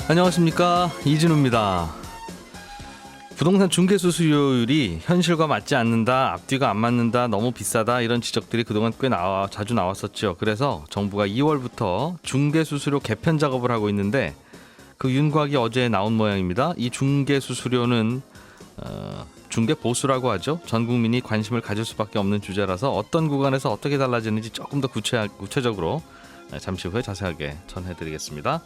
안녕하십니까, 이진우입니다. 부동산 중개 수수료율이 현실과 맞지 않는다, 앞뒤가 안 맞는다, 너무 비싸다, 이런 지적들이 그동안 꽤 자주 나왔었죠. 그래서 정부가 2월부터 중개 수수료 개편 작업을 하고 있는데 그 윤곽이 어제 나온 모양입니다. 이 중개 수수료는 중개 보수라고 하죠. 전 국민이 관심을 가질 수밖에 없는 주제라서 어떤 구간에서 어떻게 달라지는지 조금 더 구체적으로 잠시 후에 자세하게 전해드리겠습니다.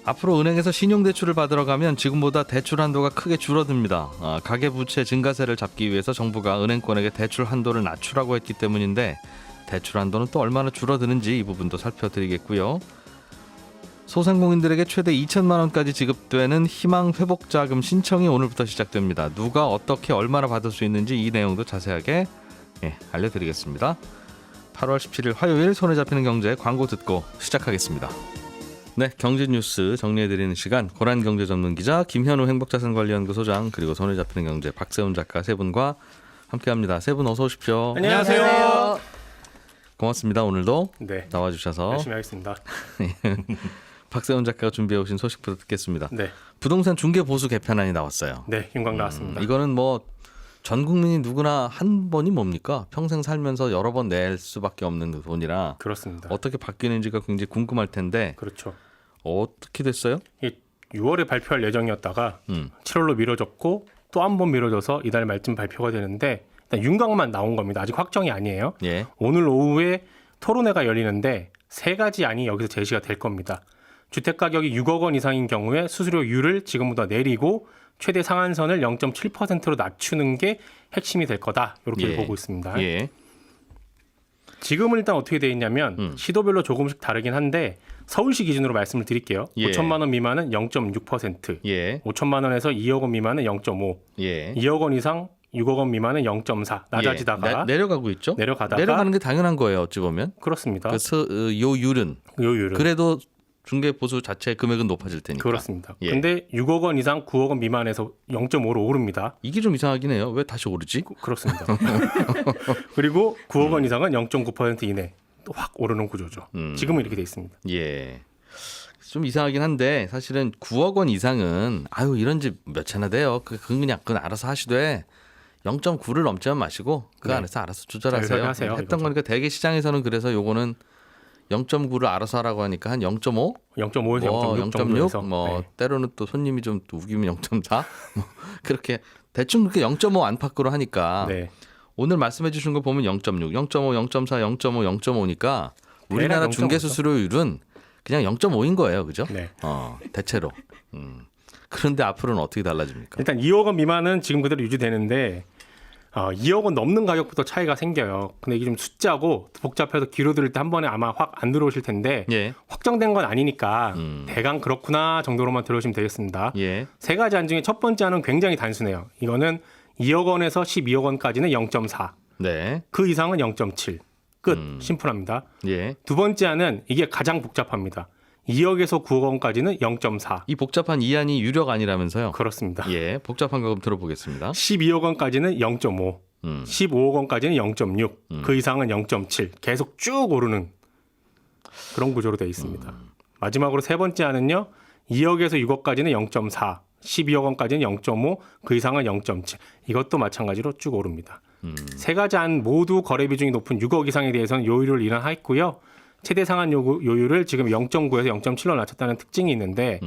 앞으로 은행에서 신용대출을 받으러 가면 지금보다 대출 한도가 크게 줄어듭니다. 가계부채 증가세를 잡기 위해서 정부가 은행권에게 대출 한도를 낮추라고 했기 때문인데 대출 한도는 또 얼마나 줄어드는지 이 부분도 살펴드리겠고요. 소상공인들에게 최대 2천만 원까지 지급되는 희망회복자금 신청이 오늘부터 시작됩니다. 누가 어떻게 얼마나 받을 수 있는지 이 내용도 자세하게 알려드리겠습니다. 8월 17일 화요일 손에 잡히는 경제 광고 듣고 시작하겠습니다. 네, 경제 뉴스 정리해드리는 시간, 고란경제 전문 기자 김현우 행복자산관리연구소장, 그리고 손에 잡히는 경제 박세훈 작가 세 분과 함께합니다. 세 분 어서 오십시오. 안녕하세요. 고맙습니다. 오늘도 네, 나와주셔서 열심히 하겠습니다. 박세훈 작가가 준비해 오신 소식부터 듣겠습니다. 네, 부동산 중개 보수 개편안이 나왔어요. 네, 윤곽 나왔습니다. 이거는 뭐 전 국민이 누구나 한 번이 뭡니까? 평생 살면서 여러 번 낼 수밖에 없는 돈이라 그렇습니다. 어떻게 바뀌는지가 굉장히 궁금할 텐데 그렇죠. 어떻게 됐어요? 6월에 발표할 예정이었다가 7월로 미뤄졌고 또 한 번 미뤄져서 이달 말쯤 발표가 되는데 일단 윤곽만 나온 겁니다. 아직 확정이 아니에요. 예. 오늘 오후에 토론회가 열리는데 세 가지 안이 여기서 제시가 될 겁니다. 주택가격이 6억 원 이상인 경우에 수수료율을 지금보다 내리고 최대 상한선을 0.7%로 낮추는 게 핵심이 될 거다. 이렇게 보고 있습니다. 예. 지금은 일단 어떻게 돼 있냐면 시도별로 조금씩 다르긴 한데 서울시 기준으로 말씀을 드릴게요. 예. 5천만 원 미만은 0.6%, 예. 5천만 원에서 2억 원 미만은 0.5, 예. 2억 원 이상 6억 원 미만은 0.4 낮아지다가 내려가고 있죠. 내려가다가 내려가는 게 당연한 거예요. 어찌 보면. 그렇습니다. 요율은 요율은 그래도 중개 보수 자체 금액은 높아질 테니까. 그렇습니다. 예. 근데 6억 원 이상 9억 원 미만에서 0.5로 오릅니다. 이게 좀 이상하긴 해요. 왜 다시 오르지? 그렇습니다. 그리고 9억 원 이상은 0.9% 이내 또 확 오르는 구조죠. 지금은 이렇게 돼 있습니다. 예. 좀 이상하긴 한데 사실은 9억 원 이상은 이런 집 몇 채나 돼요. 그건 알아서 하시되 0.9를 넘지만 마시고 그 네. 안에서 알아서 조절하세요. 자율하세요, 했던 이거죠. 거니까 대개 시장에서는 그래서 요거는 0.9를 알아서 하라고 하니까 한 0.5? 0.5에서 0.6 정도에서 0.6? 때로는 또 손님이 좀 우기면 0.4? 그렇게 대충 그렇게 0.5 안팎으로 하니까 네. 오늘 말씀해 주신 거 보면 0.6, 0.5, 0.4, 0.5, 0.5니까 우리나라 대략 중개 0.5죠. 수수료율은 그냥 0.5인 거예요. 그죠? 네. 대체로. 그런데 앞으로는 어떻게 달라집니까? 일단 2억 원 미만은 지금 그대로 유지되는데 2억 원 넘는 가격부터 차이가 생겨요. 근데 이게 좀 숫자고 복잡해서 귀로 들을 때 한 번에 아마 확 안 들어오실 텐데 예. 확정된 건 아니니까 대강 그렇구나 정도로만 들어오시면 되겠습니다. 예. 세 가지 안 중에 첫 번째 안은 굉장히 단순해요. 이거는 2억 원에서 12억 원까지는 0.4, 네. 그 이상은 0.7. 끝. 심플합니다. 예. 두 번째 안은 이게 가장 복잡합니다. 2억에서 9억 원까지는 0.4. 이 복잡한 이안이 유력 아니라면서요? 그렇습니다. 예. 복잡한 거 그럼 들어보겠습니다. 12억 원까지는 0.5, 15억 원까지는 0.6, 그 이상은 0.7. 계속 쭉 오르는 그런 구조로 되어 있습니다. 마지막으로 세 번째 안은요. 2억에서 6억까지는 0.4, 12억 원까지는 0.5, 그 이상은 0.7. 이것도 마찬가지로 쭉 오릅니다. 세 가지 안 모두 거래 비중이 높은 6억 이상에 대해서는 요율을 인하했고요. 최대 상한 요율을 지금 0.9에서 0.7로 낮췄다는 특징이 있는데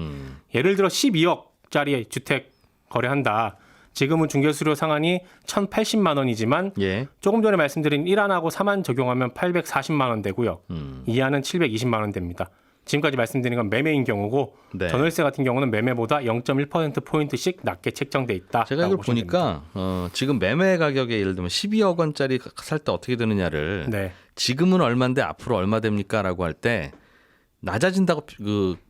예를 들어 12억짜리 주택 거래한다. 지금은 중개수수료 상한이 1,080만 원이지만 예. 조금 전에 말씀드린 1안하고 3안 적용하면 840만 원 되고요. 2안은 720만 원 됩니다. 지금까지 말씀드린 건 매매인 경우고 네. 전월세 같은 경우는 매매보다 0.1%포인트씩 낮게 책정돼 있다. 제가 이걸 보니까 지금 매매 가격에 예를 들면 12억 원짜리 살 때 어떻게 되느냐를 네. 지금은 얼마인데 앞으로 얼마 됩니까라고 할 때 낮아진다고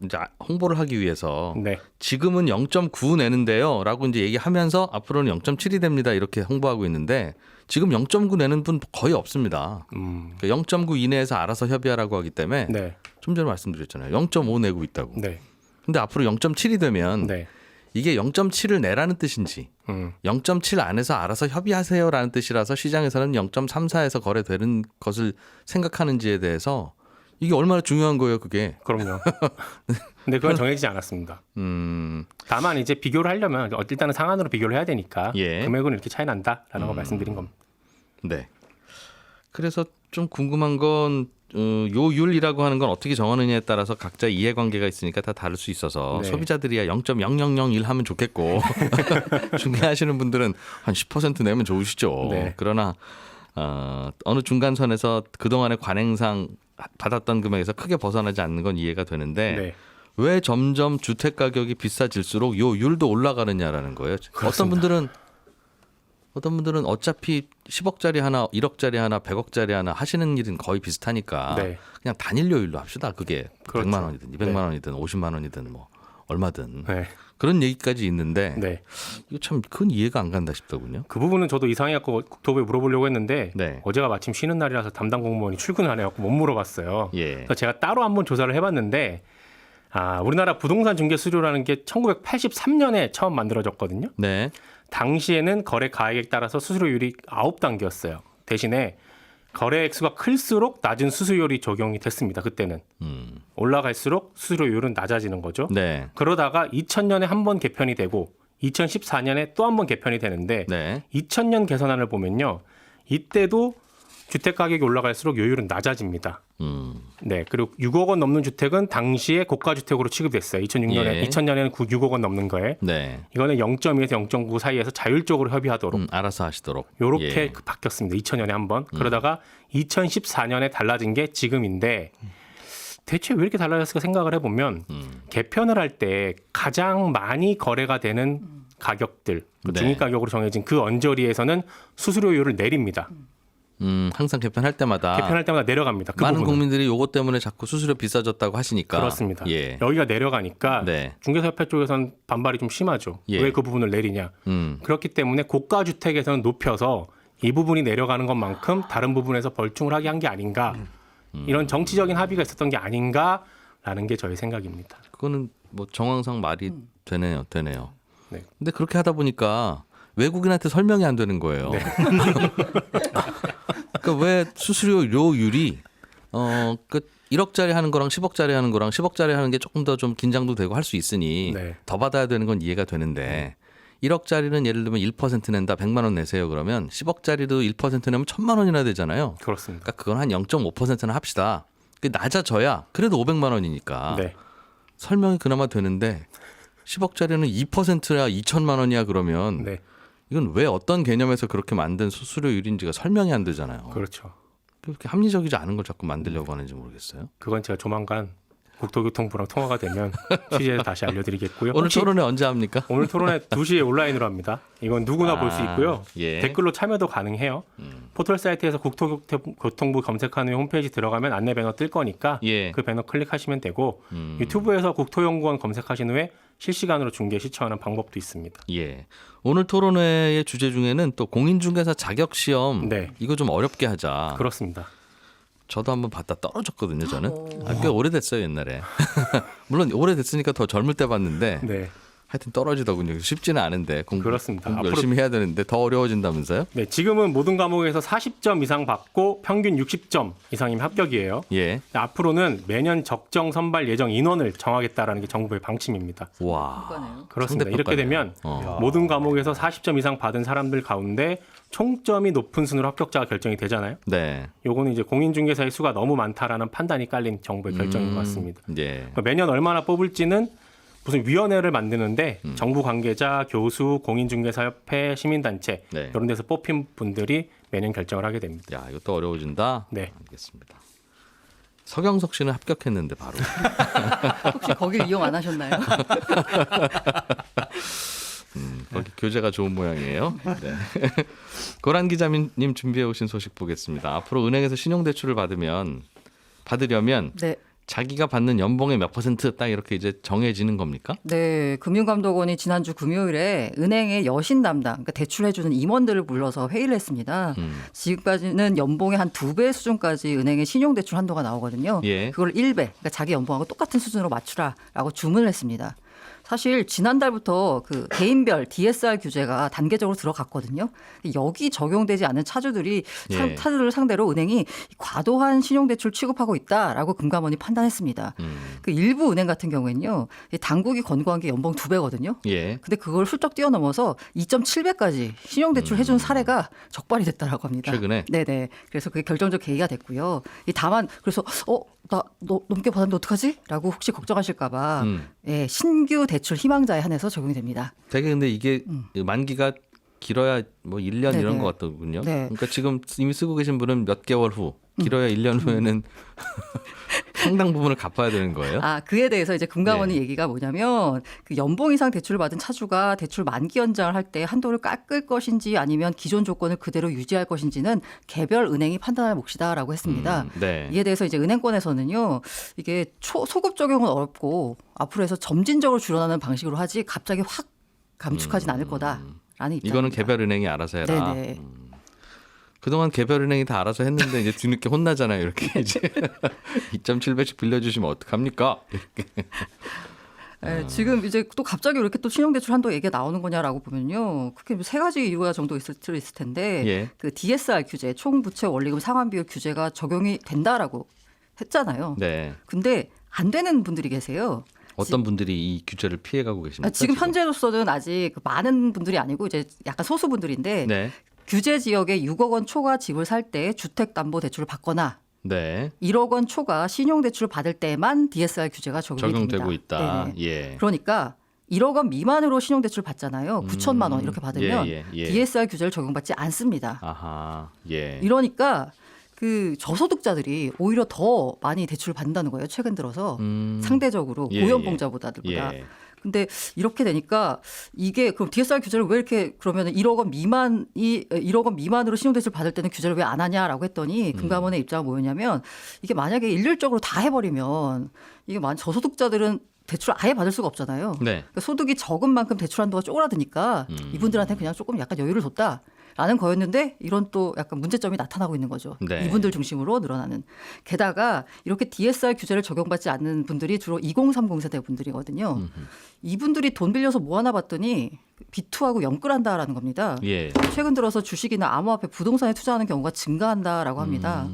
이제 홍보를 하기 위해서 네. 지금은 0.9 내는데요라고 이제 얘기하면서 앞으로는 0.7이 됩니다 이렇게 홍보하고 있는데 지금 0.9 내는 분 거의 없습니다. 그러니까 0.9 이내에서 알아서 협의하라고 하기 때문에 네. 좀 전에 말씀드렸잖아요. 0.5 내고 있다고. 네. 근데 앞으로 0.7이 되면 네. 이게 0.7을 내라는 뜻인지 0.7 안에서 알아서 협의하세요라는 뜻이라서 시장에서는 0.34에서 거래되는 것을 생각하는지에 대해서 이게 얼마나 중요한 거예요, 그게. 그럼요. 근데 그건 정해지지 않았습니다. 다만 이제 비교를 하려면 일단은 상한으로 비교를 해야 되니까 예. 금액은 이렇게 차이 난다라는 거 말씀드린 겁니다. 네. 그래서 좀 궁금한 건 요율이라고 하는 건 어떻게 정하느냐에 따라서 각자 이해관계가 있으니까 다 다를 수 있어서 네. 소비자들이야 0.0001 하면 좋겠고 중개하시는 분들은 한 10% 내면 좋으시죠. 네. 그러나 어느 중간선에서 그동안의 관행상 받았던 금액에서 크게 벗어나지 않는 건 이해가 되는데 네. 왜 점점 주택 가격이 비싸질수록 요율도 올라가느냐라는 거예요. 그렇습니다. 어떤 분들은 어차피 10억짜리 하나, 1억짜리 하나, 100억짜리 하나 하시는 일은 거의 비슷하니까 네. 그냥 단일 요율로 합시다. 그게 그렇죠. 100만 원이든 200만 네. 원이든 50만 원이든 뭐 얼마든 네. 그런 얘기까지 있는데 네. 이거 참 큰 이해가 안 간다 싶더군요. 그 부분은 저도 이상해갖고 국토부에 물어보려고 했는데 네. 어제가 마침 쉬는 날이라서 담당 공무원이 출근 안 해갖고 못 물어봤어요. 예. 그래서 제가 따로 한번 조사를 해봤는데 우리나라 부동산 중개 수수료라는 게 1983년에 처음 만들어졌거든요. 네. 당시에는 거래 가액에 따라서 수수료율이 9단계였어요. 대신에 거래 액수가 클수록 낮은 수수료율이 적용이 됐습니다. 그때는. 올라갈수록 수수료율은 낮아지는 거죠. 네. 그러다가 2000년에 한 번 개편이 되고 2014년에 또 한 번 개편이 되는데 네. 2000년 개선안을 보면요. 이때도 주택 가격이 올라갈수록 요율은 낮아집니다. 네, 그리고 6억 원 넘는 주택은 당시에 고가 주택으로 취급됐어요. 2006년에 예. 2000년에는 6억 원 넘는 거에 네. 이거는 0.2에서 0.9 사이에서 자율적으로 협의하도록 알아서 하시도록. 요렇게 예. 바뀌었습니다. 2000년에 한 번. 그러다가 2014년에 달라진 게 지금인데 대체 왜 이렇게 달라졌을까 생각을 해보면 개편을 할 때 가장 많이 거래가 되는 가격들 네. 중위 가격으로 정해진 그 언저리에서는 수수료율을 내립니다. 항상 개편할 때마다 개편할 때마다 내려갑니다. 그 많은 부분은. 국민들이 요것 때문에 자꾸 수수료 비싸졌다고 하시니까 그렇습니다. 예. 여기가 내려가니까 네. 중개사협회 쪽에서는 반발이 좀 심하죠. 예. 왜 그 부분을 내리냐. 그렇기 때문에 고가 주택에서는 높여서 이 부분이 내려가는 것만큼 다른 부분에서 벌충을 하게 한 게 아닌가. 이런 정치적인 합의가 있었던 게 아닌가라는 게 저의 생각입니다. 그거는 뭐 정황상 말이 되네요. 네. 근데 그렇게 하다 보니까 외국인한테 설명이 안 되는 거예요. 네. 그러니까 왜 수수료율이 그 1억짜리 하는 거랑 10억짜리 하는 거랑 10억짜리 하는 게 조금 더 좀 긴장도 되고 할 수 있으니 네. 더 받아야 되는 건 이해가 되는데 1억짜리는 예를 들면 1% 낸다 100만 원 내세요 그러면 10억짜리도 1% 내면 1000만 원이나 되잖아요. 그렇습니다. 그러니까 그건 한 0.5%는 합시다. 그게 낮아져야 그래도 500만 원이니까 네. 설명이 그나마 되는데 10억짜리는 2%야 2천만 원이야 그러면 네. 이건 왜 어떤 개념에서 그렇게 만든 수수료율인지가 설명이 안 되잖아요. 그렇죠. 그렇게 합리적이지 않은 걸 자꾸 만들려고 하는지 모르겠어요. 그건 제가 조만간 국토교통부랑 통화가 되면 취재해서 다시 알려드리겠고요. 오늘 혹시 토론회 언제 합니까? 오늘 토론회 2시에 온라인으로 합니다. 이건 누구나 볼 수 있고요. 예. 댓글로 참여도 가능해요. 포털 사이트에서 국토교통부 검색한 후에 홈페이지 들어가면 안내 배너 뜰 거니까 예. 그 배너 클릭하시면 되고 유튜브에서 국토연구원 검색하신 후에 실시간으로 중계 시청하는 방법도 있습니다. 예. 오늘 토론회의 주제 중에는 또 공인중개사 자격시험 네. 이거 좀 어렵게 하자. 그렇습니다. 저도 한번 봤다 떨어졌거든요. 저는 꽤 오래됐어요 옛날에. 물론 오래됐으니까 더 젊을 때 봤는데 네. 하여튼 떨어지더군요. 쉽지는 않은데 공부 그렇습니다. 앞으로- 열심히 해야 되는데 더 어려워진다면서요? 네, 지금은 모든 과목에서 40점 이상 받고 평균 60점 이상이면 합격이에요. 예. 앞으로는 매년 적정 선발 예정 인원을 정하겠다라는 게 정부의 방침입니다. 와. 그거네요. 그렇습니다. 이렇게 상대평가네요. 되면 어. 모든 과목에서 40점 이상 받은 사람들 가운데 총점이 높은 순으로 합격자가 결정이 되잖아요. 네. 요거는 이제 공인중개사의 수가 너무 많다라는 판단이 깔린 정부의 결정인 것 같습니다. 예. 그러니까 매년 얼마나 뽑을지는 무슨 위원회를 만드는데 정부 관계자, 교수, 공인중개사협회, 시민단체 네. 이런 데서 뽑힌 분들이 매년 결정을 하게 됩니다. 야, 이것도 어려워진다. 네. 알겠습니다. 서경석 씨는 합격했는데 바로. 혹시 거길 이용 안 하셨나요? 거기 교재가 좋은 모양이에요. 네. 고란 기자님 준비해 오신 소식 보겠습니다. 앞으로 은행에서 신용대출을 받으려면 네. 자기가 받는 연봉의 몇 % 딱 이렇게 이제 정해지는 겁니까? 네, 금융감독원이 지난주 금요일에 은행의 여신 담당, 그러니까 대출해주는 임원들을 불러서 회의를 했습니다. 지금까지는 연봉의 한 2배 수준까지 은행의 신용대출 한도가 나오거든요. 예. 그걸 1배, 그러니까 자기 연봉하고 똑같은 수준으로 맞추라라고 주문을 했습니다. 사실 지난달부터 그 개인별 DSR 규제가 단계적으로 들어갔거든요. 여기 적용되지 않은 차주들이 예. 차주를 상대로 은행이 과도한 신용대출 취급하고 있다라고 금감원이 판단했습니다. 그 일부 은행 같은 경우에는요, 이 당국이 권고한 게 연봉 2배거든요. 예. 근데 그걸 훌쩍 뛰어넘어서 2.7배까지 신용대출 해준 사례가 적발이 됐다라고 합니다. 최근에? 네네. 그래서 그게 결정적 계기가 됐고요. 다만 그래서 나 너 넘게 받았는데 어떡하지? 라고 혹시 걱정하실까봐 예, 신규 대출 희망자에 한해서 적용이 됩니다. 되게 근데 이게 만기가 길어야 뭐 1년 네네. 이런 것 같더군요. 네. 그러니까 지금 이미 쓰고 계신 분은 몇 개월 후, 길어야 1년 후에는 상당 부분을 갚아야 되는 거예요. 그에 대해서 이제 금감원의 예. 얘기가 뭐냐면 그 연봉 이상 대출을 받은 차주가 대출 만기 연장을 할 때 한도를 깎을 것인지 아니면 기존 조건을 그대로 유지할 것인지는 개별 은행이 판단할 몫이다라고 했습니다. 네. 이에 대해서 이제 은행권에서는요, 이게 소급 적용은 어렵고 앞으로 해서 점진적으로 줄어나는 방식으로 하지 갑자기 확 감축하진 않을 거다라는 입장입니다. 이거는 개별 은행이 알아서 해라. 네네. 그동안 개별 은행이 다 알아서 했는데 이제 뒤늦게 혼나잖아요. 이렇게 이제 2.7배씩 빌려주시면 어떡합니까? 네, 지금 이제 또 갑자기 이렇게 또 신용대출 한도 얘기가 나오는 거냐라고 보면요. 그게 세 가지 이유가 정도 있을 텐데 예. 그 DSR 규제, 총부채 원리금 상환 비율 규제가 적용이 된다라고 했잖아요. 네. 근데 안 되는 분들이 계세요. 어떤 분들이 이 규제를 피해가고 계십니까? 지금 현재로서는 아직 많은 분들이 아니고 이제 약간 소수 분들인데 네. 규제 지역에 6억 원 초과 집을 살 때 주택담보대출을 받거나 네. 1억 원 초과 신용대출을 받을 때만 DSR 규제가 적용이 됩니다. 적용되고 있다. 네네. 예. 그러니까 1억 원 미만으로 신용대출 받잖아요. 9천만 원 이렇게 받으면 예. DSR 규제를 적용받지 않습니다. 아하. 예. 이러니까 그 저소득자들이 오히려 더 많이 대출을 받는다는 거예요. 최근 들어서 상대적으로 예, 고연봉자보다들보다. 예. 근데 이렇게 되니까 이게 그럼 DSR 규제를 왜 이렇게 그러면 1억 원 미만으로 신용대출 받을 때는 규제를 왜 안 하냐라고 했더니 금감원의 입장은 뭐였냐면 이게 만약에 일률적으로 다 해버리면 이게 저소득자들은 대출 아예 받을 수가 없잖아요. 네. 그러니까 소득이 적은 만큼 대출 한도가 쪼그라드니까 이분들한테 그냥 조금 약간 여유를 뒀다라는 거였는데 이런 또 약간 문제점이 나타나고 있는 거죠. 네. 이분들 중심으로 늘어나는. 게다가 이렇게 DSR 규제를 적용받지 않는 분들이 주로 2030 세대 분들이거든요. 이분들이 돈 빌려서 뭐 하나 봤더니 비투하고 영끌한다라는 겁니다. 예. 최근 들어서 주식이나 암호화폐 부동산에 투자하는 경우가 증가한다라고 합니다.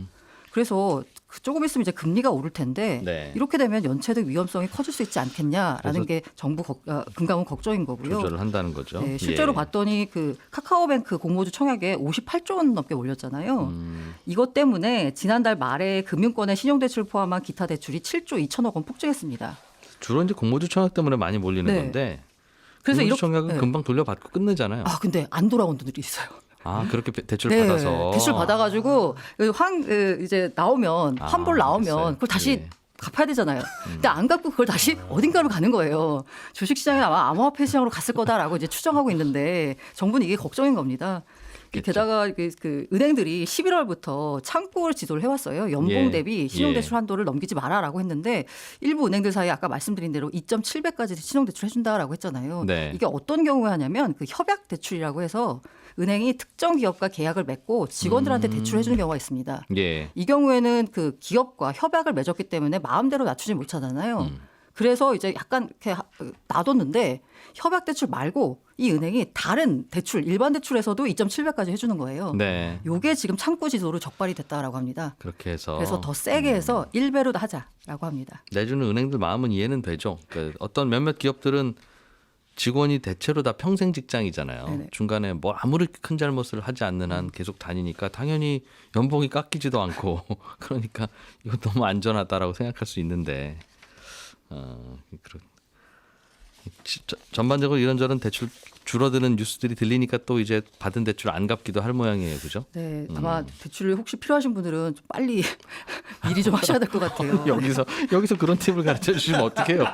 그래서 조금 있으면 이제 금리가 오를 텐데 네. 이렇게 되면 연체득 위험성이 커질 수 있지 않겠냐라는 게 정부 금감원 걱정인 거고요. 조절을 한다는 거죠. 네, 실제로 예. 봤더니 그 카카오뱅크 공모주 청약에 58조 원 넘게 올렸잖아요. 이것 때문에 지난달 말에 금융권의 신용대출 포함한 기타 대출이 7조 2천억 원 폭증했습니다. 주로 이제 공모주 청약 때문에 많이 몰리는 네. 건데 그래서 공모주 이렇게 청약은 네. 금방 돌려받고 끝내잖아요. 근데 안 돌아온 분들이 있어요. 그렇게 대출 네, 받아서 대출 받아가지고 이제 나오면 환불 나오면 알겠어요. 그걸 다시 예. 갚아야 되잖아요. 근데 안 갚고 그걸 다시 어딘가로 가는 거예요. 주식시장에 아마 암호화폐 시장으로 갔을 거다라고 이제 추정하고 있는데 정부는 이게 걱정인 겁니다. 게다가 그 은행들이 11월부터 창구를 지도를 해왔어요. 연봉 예. 대비 신용대출 한도를 넘기지 마라라고 했는데 일부 은행들 사이에 아까 말씀드린 대로 2.7배까지 신용대출 해준다라고 했잖아요. 네. 이게 어떤 경우에 하냐면 그 협약 대출이라고 해서 은행이 특정 기업과 계약을 맺고 직원들한테 대출해 주는 경우가 있습니다. 예. 이 경우에는 그 기업과 협약을 맺었기 때문에 마음대로 낮추지 못하잖아요. 그래서 이제 약간 이렇게 놔뒀는데 협약 대출 말고 이 은행이 다른 대출 일반 대출에서도 2.7배까지 해주는 거예요. 네. 요게 지금 창구 지도로 적발이 됐다라고 합니다. 그렇게 해서 그래서 더 세게 해서 1배로 하자라고 합니다. 내주는 은행들 마음은 이해는 되죠. 그러니까 어떤 몇몇 기업들은 직원이 대체로 다 평생 직장이잖아요. 네네. 중간에 뭐 아무리 큰 잘못을 하지 않는 한 계속 다니니까 당연히 연봉이 깎이지도 않고 그러니까 이거 너무 안전하다라고 생각할 수 있는데 전반적으로 이런저런 대출 줄어드는 뉴스들이 들리니까 또 이제 받은 대출 안 갚기도 할 모양이에요, 그죠? 네, 아마 대출이 혹시 필요하신 분들은 좀 빨리 미리 좀 하셔야 될 것 같아요. 여기서 그런 팁을 가르쳐 주시면 어떡해요?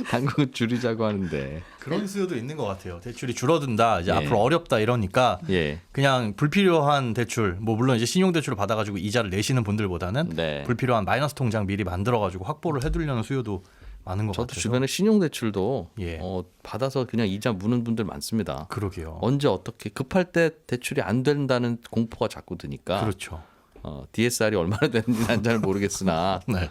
당국은 줄이자고 하는데. 그런 수요도 있는 것 같아요. 대출이 줄어든다, 이제 예. 앞으로 어렵다 이러니까 예. 그냥 불필요한 대출, 뭐 물론 이제 신용대출을 받아가지고 이자를 내시는 분들보다는 네. 불필요한 마이너스 통장 미리 만들어가지고 확보를 해두려는 수요도 많은 것 저도 같아서. 주변에 신용대출도 예. 받아서 그냥 이자 무는 분들 많습니다. 그러게요. 언제 어떻게 급할 때 대출이 안 된다는 공포가 자꾸 드니까 그렇죠. DSR이 얼마나 되는지 난 잘 모르겠으나 네.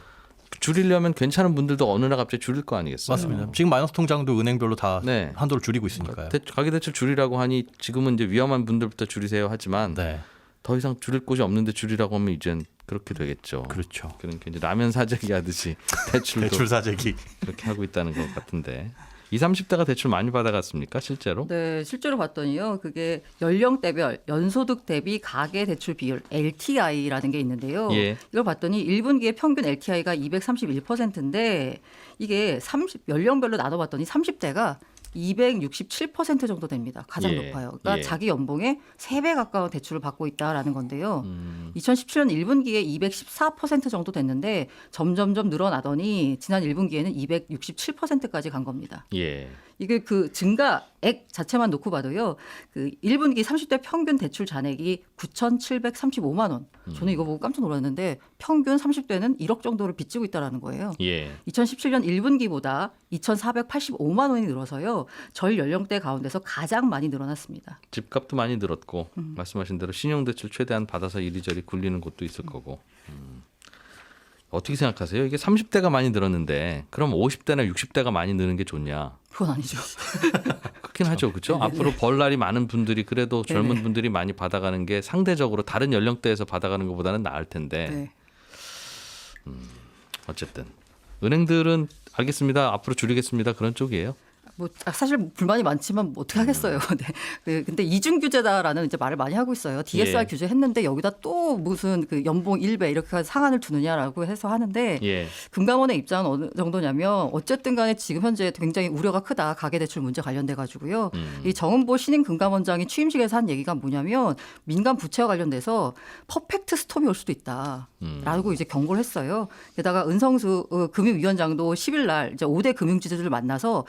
줄이려면 괜찮은 분들도 어느 날 갑자기 줄일 거 아니겠어요? 맞습니다. 지금 마이너스 통장도 은행별로 다 네. 한도를 줄이고 있으니까요. 가계대출 줄이라고 하니 지금은 이제 위험한 분들부터 줄이세요 하지만 네, 더 이상 줄일 곳이 없는데 줄이라고 하면 이젠 그렇게 되겠죠. 그렇죠. 그러니까 이제 라면 사재기 하듯이 대출도 대출 사재기. 그렇게 하고 있다는 것 같은데 20, 30대가 대출 많이 받아갔습니까 실제로? 네, 실제로 봤더니요. 그게 연령대별 연소득 대비 가계 대출 비율 LTI라는 게 있는데요. 예. 이걸 봤더니 1분기의 평균 LTI가 231%인데 이게 연령별로 나눠봤더니 30대가 267% 정도 됩니다. 가장 예. 높아요. 그러니까 예. 자기 연봉의 3배 가까운 대출을 받고 있다라는 건데요. 2017년 1분기에 214% 정도 됐는데 점점점 늘어나더니 지난 1분기에는 267%까지 간 겁니다. 예. 이게 그 증가액 자체만 놓고 봐도요. 그 1분기 30대 평균 대출 잔액이 9,735만 원. 저는 이거 보고 깜짝 놀랐는데 평균 30대는 1억 정도를 빚지고 있다라는 거예요. 예. 2017년 1분기보다 2,485만 원이 늘어서요. 전 연령대 가운데서 가장 많이 늘어났습니다. 집값도 많이 늘었고 말씀하신 대로 신용대출 최대한 받아서 이리저리 굴리는 곳도 있을 거고. 어떻게 생각하세요? 이게 30대가 많이 늘었는데 그럼 50대나 60대가 많이 느는 게 좋냐? 그건 아니죠. 그렇긴 하죠. 그렇죠? 앞으로 벌 날이 많은 분들이 그래도 젊은 분들이 많이 받아가는 게 상대적으로 다른 연령대에서 받아가는 것보다는 나을 텐데 네. 어쨌든 은행들은 알겠습니다. 앞으로 줄이겠습니다. 그런 쪽이에요. 뭐 사실 불만이 많지만 뭐 어떻게 하겠어요. 네. 근데 이중 규제다라는 이제 말을 많이 하고 있어요. DSR 예. 규제했는데 여기다 또 무슨 그 연봉 1배 이렇게 상한을 두느냐라고 해서 하는데 예. 금감원의 입장은 어느 정도냐면 어쨌든 간에 지금 현재 굉장히 우려가 크다. 가계대출 문제 관련돼 가지고요. 이 정은보 신임 금감원장이 취임식에서 한 얘기가 뭐냐면 민간 부채와 관련돼서 퍼펙트 스톰이 올 수도 있다라고 이제 경고를 했어요. 게다가 은성수 금융위원장도 10일 날 이제 5대 금융지주들을 만나서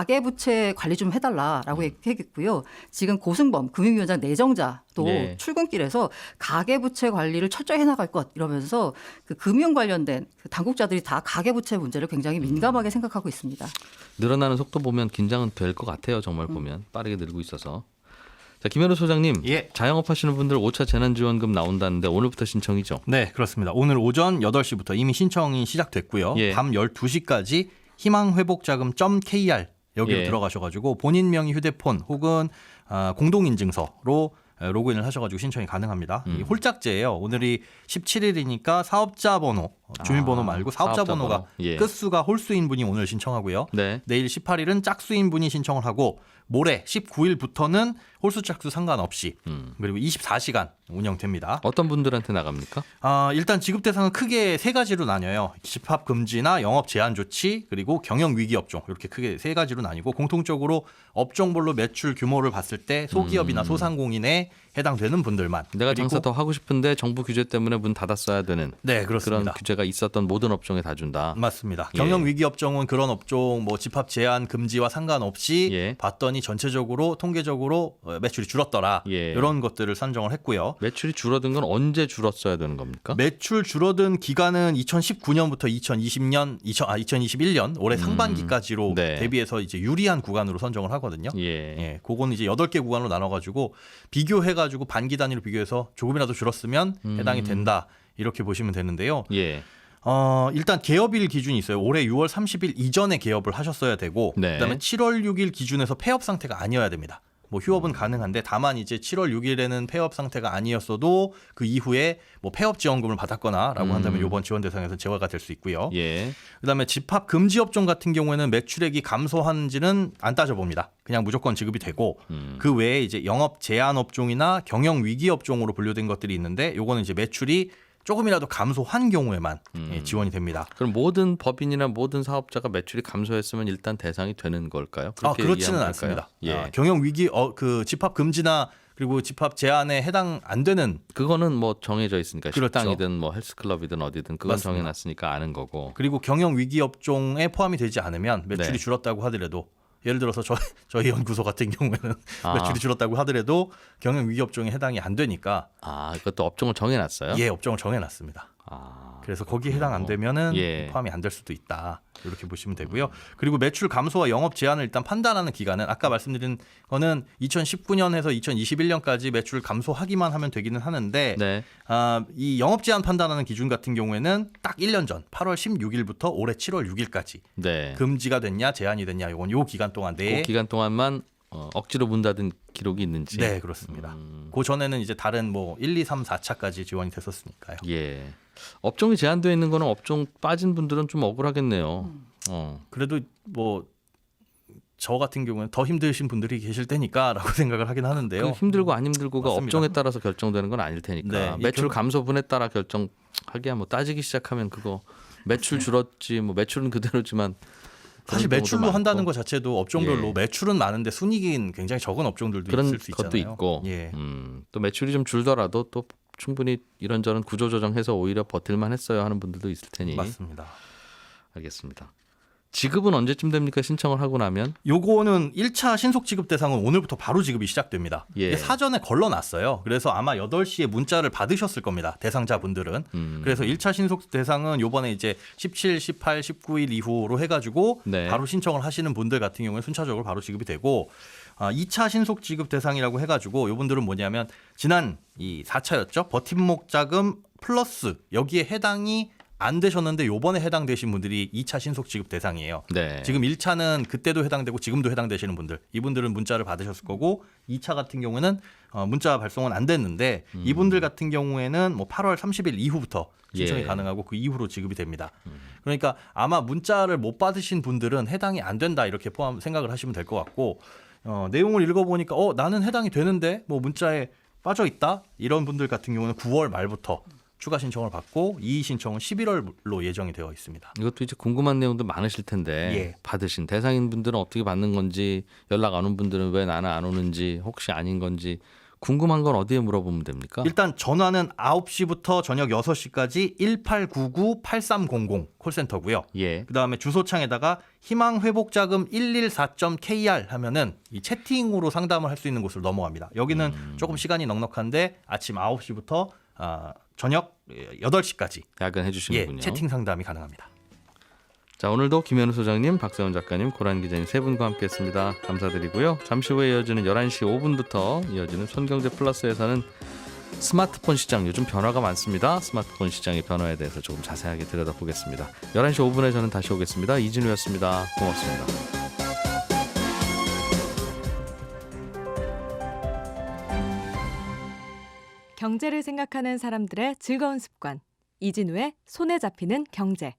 가계부채 관리 좀 해달라라고 얘기했고요. 지금 고승범 금융위원장 내정자도 예. 출근길에서 가계부채 관리를 철저히 해나갈 것 이러면서 그 금융 관련된 그 당국자들이 다 가계부채 문제를 굉장히 민감하게 생각하고 있습니다. 늘어나는 속도 보면 긴장은 될 것 같아요. 정말 보면 빠르게 늘고 있어서. 자, 김현우 소장님, 예. 자영업 하시는 분들 5차 재난지원금 나온다는데 오늘부터 신청이죠? 네, 그렇습니다. 오늘 오전 8시부터 이미 신청이 시작됐고요. 예. 밤 12시까지 희망회복자금.kr 여기로 예. 들어가셔가지고 본인 명의 휴대폰 혹은 공동인증서로 로그인을 하셔가지고 신청이 가능합니다. 이 홀짝제예요. 오늘이 17일이니까 사업자 번호, 주민번호 말고 사업자 사업자 번호가 번호. 예. 끝수가 홀수인 분이 오늘 신청하고요. 네. 내일 18일은 짝수인 분이 신청을 하고 모레 19일부터는 홀수 짝수 상관없이 그리고 24시간 운영됩니다. 어떤 분들한테 나갑니까? 일단 지급 대상은 크게 세 가지로 나뉘어요. 집합 금지나 영업 제한 조치 그리고 경영 위기 업종 이렇게 크게 세 가지로 나뉘고 공통적으로 업종별로 매출 규모를 봤을 때 소기업이나 소상공인에 해당되는 분들만. 내가 그리고 장사 더 하고 싶은데 정부 규제 때문에 문 닫았어야 되는 네, 그런 그렇습니다. 규제가 있었던 모든 업종에 다 준다. 맞습니다. 예. 경영 위기 업종은 그런 업종 뭐 집합 제한 금지와 상관없이 예. 봤더니 전체적으로 통계적으로 매출이 줄었더라. 예. 이런 것들을 산정을 했고요. 매출이 줄어든 건 언제 줄었어야 되는 겁니까? 매출 줄어든 기간은 2019년부터 2021년 올해 상반기까지로 네. 대비해서 이제 유리한 구간으로 선정을 하거든요. 예. 예, 그거는 이제 8개 구간으로 나눠가지고 비교해가지고 반기 단위로 비교해서 조금이라도 줄었으면 해당이 된다 이렇게 보시면 되는데요. 예. 일단 개업일 기준이 있어요. 올해 6월 30일 이전에 개업을 하셨어야 되고 네. 그다음에 7월 6일 기준에서 폐업 상태가 아니어야 됩니다. 뭐 휴업은 가능한데 다만 이제 7월 6일에는 폐업 상태가 아니었어도 그 이후에 뭐 폐업 지원금을 받았거나라고 한다면 이번 지원 대상에서 제외가 될 수 있고요. 예. 그다음에 집합 금지 업종 같은 경우에는 매출액이 감소한지는 안 따져봅니다. 그냥 무조건 지급이 되고 그 외에 이제 영업 제한 업종이나 경영 위기 업종으로 분류된 것들이 있는데 요거는 이제 매출이 조금이라도 감소한 경우에만 지원이 됩니다. 그럼 모든 법인이나 모든 사업자가 매출이 감소했으면 일단 대상이 되는 걸까요? 그렇게 그렇지는 이해하면 않습니다. 될까요? 예. 경영 위기 그 집합 금지나 그리고 집합 제한에 해당 안 되는 그거는 뭐 정해져 있으니까 그렇죠. 식당이든 뭐 헬스클럽이든 어디든 그건 맞습니다. 정해놨으니까 아는 거고. 그리고 경영 위기 업종에 포함이 되지 않으면 매출이 네. 줄었다고 하더라도 예를 들어서 저희 연구소 같은 경우에는 아. 매출이 줄었다고 하더라도 경영 위기 업종에 해당이 안 되니까 그것도 업종을 정해놨어요? 예, 업종을 정해놨습니다. 그래서 거기에 해당 안 되면은 예. 포함이 안 될 수도 있다. 이렇게 보시면 되고요. 그리고 매출 감소와 영업 제한을 일단 판단하는 기간은 아까 말씀드린 거는 2019년에서 2021년까지 매출 감소하기만 하면 되기는 하는데 네. 이 영업 제한 판단하는 기준 같은 경우에는 딱 1년 전 8월 16일부터 올해 7월 6일까지 네. 금지가 됐냐 제한이 됐냐 이건 요 기간 동안 내에 그 기간 동안만 억지로 문 닫은 기록이 있는지. 네, 그렇습니다. 그 전에는 이제 다른 뭐 1, 2, 3, 4차까지 지원이 됐었으니까요. 예. 업종이 제한되어 있는 거는 업종 빠진 분들은 좀 억울하겠네요. 그래도 뭐 저 같은 경우는 더 힘드신 분들이 계실 테니까라고 생각을 하긴 하는데요. 그 힘들고 안 힘들고가 맞습니다. 업종에 따라서 결정되는 건 아닐 테니까. 네, 매출 감소분에 따라 결정하기야 뭐 따지기 시작하면 그거 매출 줄었지 뭐 매출은 그대로지만 사실 그런 매출로 경우도 한다는 많고. 것 자체도 업종별로 예. 매출은 많은데 순이익은 굉장히 적은 업종들도 그런 있을 수 있잖아요. 것도 있고 예. 또 매출이 좀 줄더라도 또 충분히 이런저런 구조조정해서 오히려 버틸만 했어요 하는 분들도 있을 테니. 맞습니다. 알겠습니다. 지급은 언제쯤 됩니까? 신청을 하고 나면? 요거는 1차 신속 지급 대상은 오늘부터 바로 지급이 시작됩니다. 예. 이게 사전에 걸러놨어요. 그래서 아마 8시에 문자를 받으셨을 겁니다. 대상자분들은. 그래서 1차 신속 대상은 요번에 이제 17, 18, 19일 이후로 해가지고 네. 바로 신청을 하시는 분들 같은 경우에 순차적으로 바로 지급이 되고 2차 신속 지급 대상이라고 해가지고 요분들은 뭐냐면 지난 이 4차였죠. 버팀목 자금 플러스 여기에 해당이 안 되셨는데 요번에 해당되신 분들이 2차 신속 지급 대상이에요. 네. 지금 1차는 그때도 해당되고 지금도 해당되시는 분들 이분들은 문자를 받으셨을 거고 2차 같은 경우는 문자 발송은 안 됐는데 이분들 같은 경우에는 뭐 8월 30일 이후부터 신청이 예. 가능하고 그 이후로 지급이 됩니다. 그러니까 아마 문자를 못 받으신 분들은 해당이 안 된다 이렇게 생각을 하시면 될 것 같고 내용을 읽어보니까 나는 해당이 되는데 뭐 문자에 빠져 있다 이런 분들 같은 경우는 9월 말부터 추가 신청을 받고 이의 신청은 11월로 예정이 되어 있습니다. 이것도 이제 궁금한 내용도 많으실 텐데 예. 받으신 대상인 분들은 어떻게 받는 건지 연락 안 온 분들은 왜 나는 안 오는지 혹시 아닌 건지 궁금한 건 어디에 물어보면 됩니까? 일단 전화는 9시부터 저녁 6시까지 1899-8300 콜센터고요. 예. 그다음에 주소창에다가 희망회복자금 114.kr 하면은 이 채팅으로 상담을 할 수 있는 곳으로 넘어갑니다. 여기는 조금 시간이 넉넉한데 아침 9시부터 저녁 8시까지 야근해 주시는군요. 채팅 상담이 가능합니다. 자, 오늘도 김현우 소장님, 박세원 작가님, 고란 기자님 세 분과 함께했습니다. 감사드리고요. 잠시 후에 이어지는 11시 5분부터 이어지는 손경제 플러스에서는 스마트폰 시장 요즘 변화가 많습니다. 스마트폰 시장의 변화에 대해서 조금 자세하게 들여다보겠습니다. 11시 5분에 저는 다시 오겠습니다. 이진우였습니다. 고맙습니다. 경제를 생각하는 사람들의 즐거운 습관. 이진우의 손에 잡히는 경제.